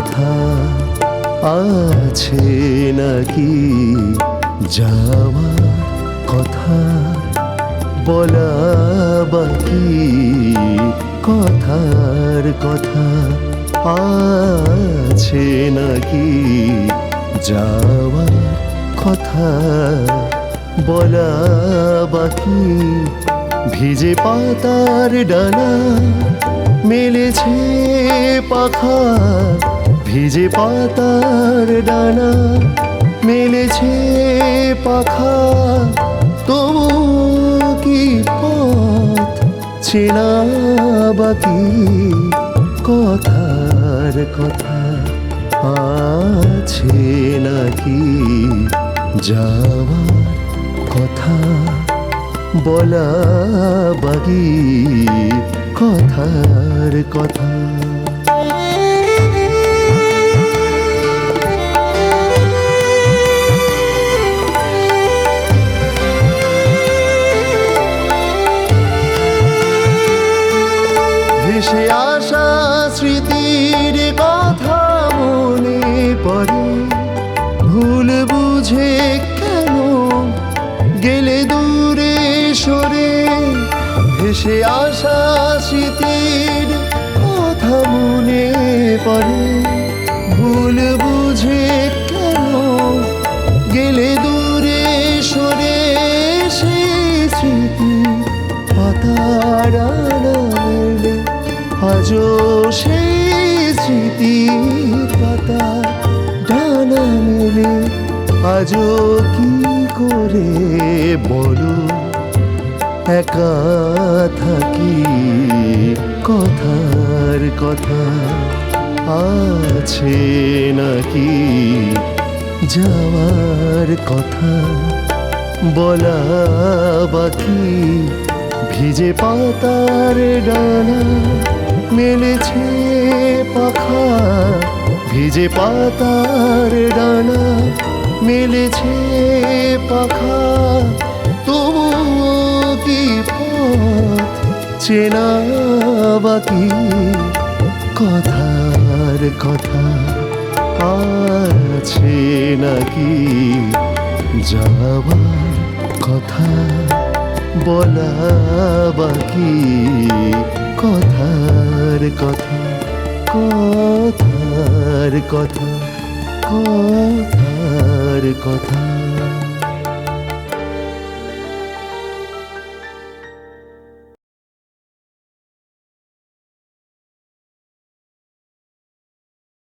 কথা আছে নাকি যাওয়ার কথা বলা বাকি কথার কথা আছে নাকি যাওয়ার কথা বলা বাকি ভিজে পাতার ডানা মেলেছে পাখা ভিজে পাতার ডানা মেলেছে পাখা তবু কি পথ চেনা বাকি কথার কথা আছে নাকি যাওয়ার কথা বলা বাকি কথার কথা ভেসে আসা স্মৃতির কথা মনে পড়ে ভুল বুঝে কেন গেলে দূরে সরে ভেসে আসা স্মৃতির কথা মনে পড়ে ভুল বুঝে কেন গেলে দূরে সরে সে স্মৃতি পাতার মেলে আজও সেই স্মৃতি পাতা ডানা মেলে আজও কি করে বলো একা থাকি কথার কথা আছে নাকি যাওয়ার কথা বলা বাকি ভিজে পাতার ডানা মেলেছে পাখা ভিজে পাতার ডানা মেলেছে পাখা তবু কি পথ চেনা বাকি কথার কথা আছে নাকি যাওয়ার কথা বলা বাকি কথার কথা কথার কথা কথার কথা